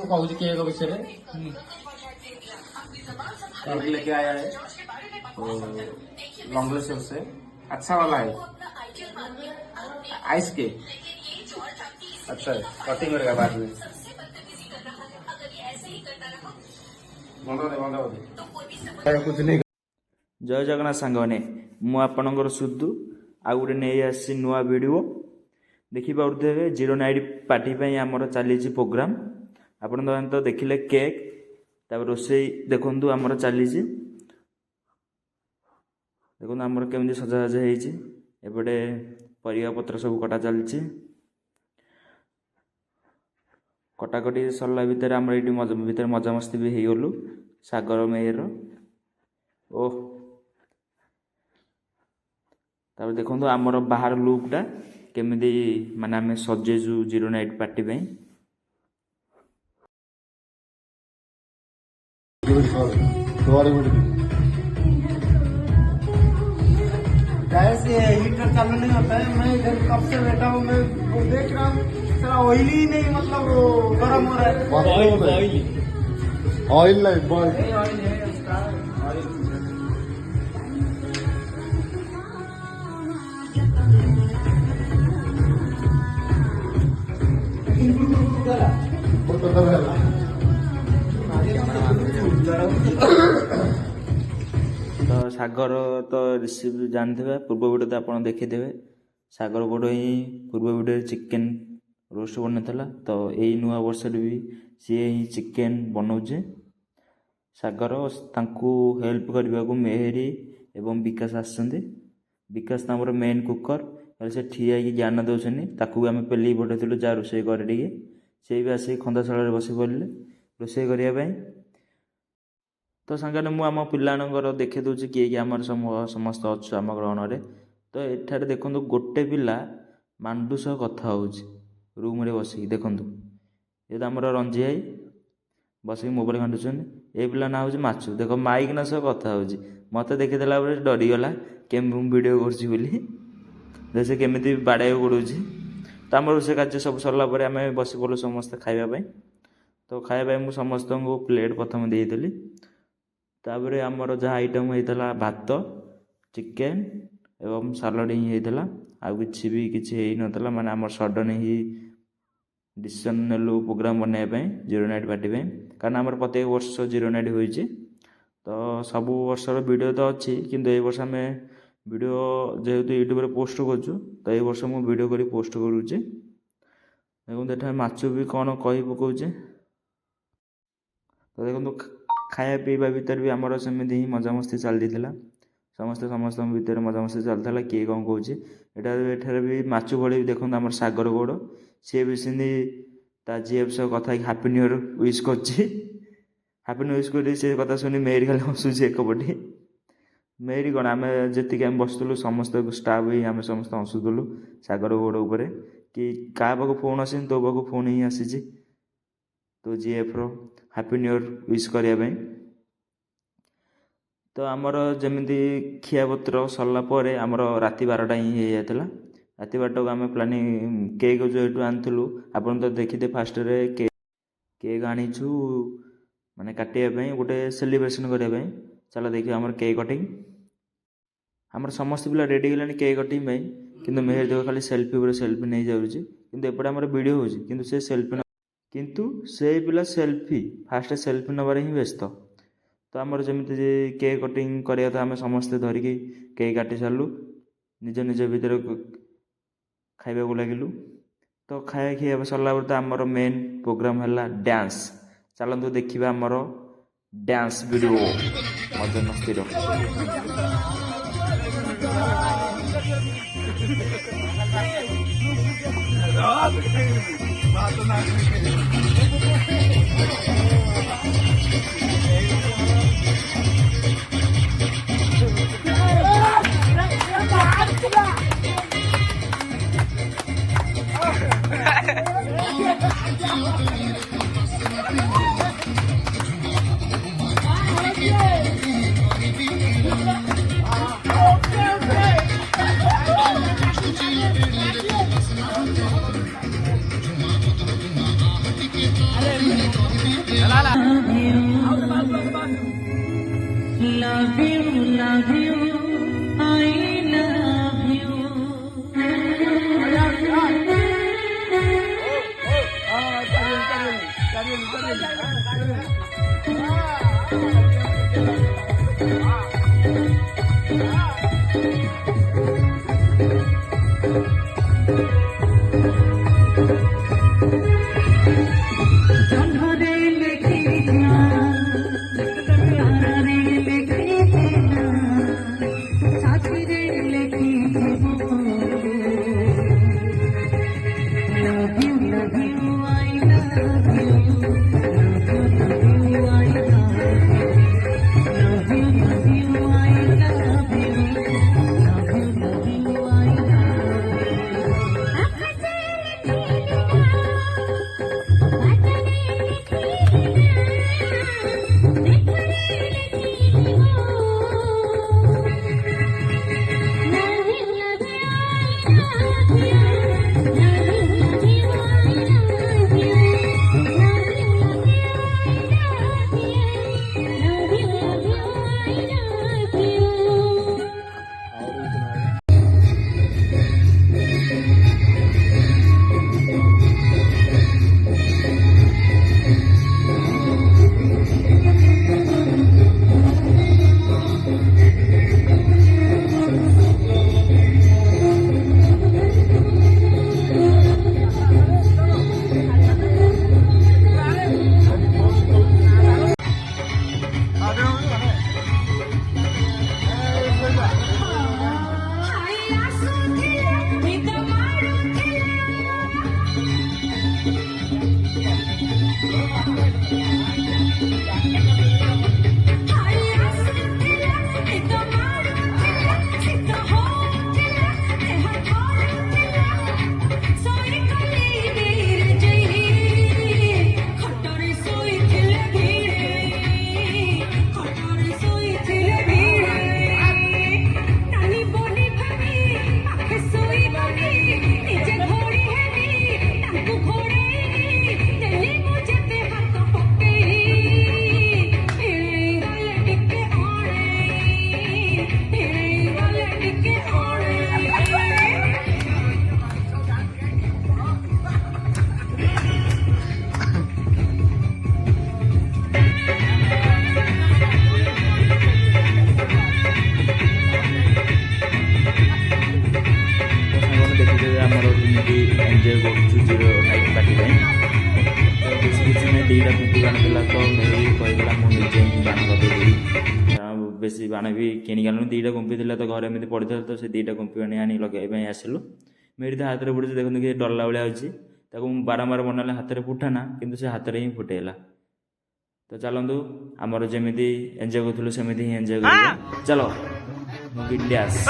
आपको कहूँ केक विषय में केक लेके आया है तो लॉन्ग सेव से अच्छा वाला है आइस केक अच्छा है कटिंग करेगा बाद में कुछ नहीं जय जगन्नाथ सांग मैंने मु आपणकर सुधु आउ गोटे नहीं आसी नुआ वीडियो देखिपे जीरो नाइट पार्टी आमर चली प्रोग्राम आपण तो देखिले केक तापर रोसई देखु आमर चली देखो आमर केमी सजासजा होपटे परिया पत्र सब कटा चलती कटाकटी सरला भितर आम ये मजामस्ती भी हो गलु सागर मेयर ओह तापर देखो आमर बाहर लुकटा केमी माने आम सजेजु जीरो नाइट पार्टी गैस ये हीटर चालू नहीं होता है। मैं इधर कब से बैठा हूँ, मैं वो देख रहा हूँ सारा ऑयली ही नहीं, मतलब वो गर्म हो रहा है। ऑयल नहीं बॉयल ऑयल है उसका ऑयल। तो सागर तो रिसीव जानते पूर्व वीडियो तो आप देखिथे सागर गोड़ ही पूर्व वीडियो चिकेन रोस्ट बनता तो यही नुआ वर्ष भी सी ही चिकेन बनाऊे सागर तांकू हेल्प करने को मेहरी एवं विकास आसछन्ते विकास आमर मेन कुकर से ठिया ज्ञान दौरान ताकू आम पेल पठाइलु जा रोषे करे सी भी आसिक खंदाशाल बस पड़े रोषे करने तो सांगे मु आम पिलानकर देखे दूसरी किए कि आम समस्त अच्छु आम ग्रहण में तो एठार देखु गोटे पिला मांडू सह कथा हो रूम रे बसिक देखु ये तो आम रंजी भाई बसिक मोबाइल घाटुन ये पिला ना हूँ माचु देख माइक ना सह कथा हो मत देखीदेला डरीगला केमी वीडियो कर से केमी बाड़े गोड़ तो आम रोषे कार्य सब सरला आम बस पड़ू समस्ते खावाई तो खाया मुझे समस्त को प्लेट प्रथम देती तापर आमर जहाँ आइटम होता भात चिकेन एवं सालाड ही होता आउ कि भी किसी नाला माने आम सडन ही डिसीजन नेलु प्रोग्राम बनवाई जीरो नाइट पार्टी कारण आम प्रत्येक वर्ष जीरो नाइट हो तो सब वर्षर वीडियो तो अच्छी किंतु ये वर्ष आम वीडियो जेहेतु यूट्यूब पोस्ट करूँ तो ये वर्ष मुझे वीडियो कर पोस्ट करुचे देखो माछ भी कौन कही पकाउचे तो देखो खाया पीवा भितर भी आमर सेमती ही मजामस्ती चलती समस्ते समस्त भितर मजामस्ती चलता किए कौन कौच एठार भी माचु भली देखो आम सागर गौड़ सी भी सिंधी ता जीएफ सह कथा हापी न्यू इयर विश कर हापी न्यू विश कर से कथा शुणी मेरी खाली हसुचे एकपटे मेरी कौन आम जी आम बसलु समस्त स्टाफ ही आम समस्त हसुलु सागर गौड़ उपर कि क्या पाक फोन आस तो पाक फोन ही आसी तो जीएफ रो हापी न्यू इयर विश करने तो आमर जमी खियापत्र सरला आमर राति 12टा ही हो जाता राति 12टा को आम प्लानिंग केक जो आनलु आप तो देखिए फास्ट केक आनीचु माने काटापी गोटे सेलिब्रेशन करने चलो देखिए आमर केक कटिंग आमर समस्त पिला रेडी गलानी केक कटिंग किंतु मेहर देख खाली सेल्फी नहीं जाऊँगी किंतु एपटे आमर वीडियो होची किंतु से सेल्फी किंतु से पिला सेल्फी फास्ट सेल्फी नबार ही व्यस्त तो आमर जमी केक कटिंग कराया था आम समस्ते धरिकी केक काटी सारू निज निज भितर खाइबा को लगिलु तो खाया खिया सरला तो आमर मेन प्रोग्राम है डांस चलतु देखा आमर डांस वीडियो मजा मस्ती एंजॉय कर पार्टी बेसी किसी ना दीटा कुटी बाण था तो मेरी कहला मुझे बाण लगे बेसी बाण भी किनिक आनु दीटा गुंफी था तो घर एमती पड़ी था तो से दीटा गुंफी बाण आनी लगे आसिलु मेरी तो हाथ में पड़े देखते कि डरला भाया अच्छी बारंबार बनाले हाथ में फुटाना किंतु से हाथ में ही फुटेला तो चलतु आमर जमी एंजॉय करूँ सेमती ही एंजॉय कर चलो बिंदास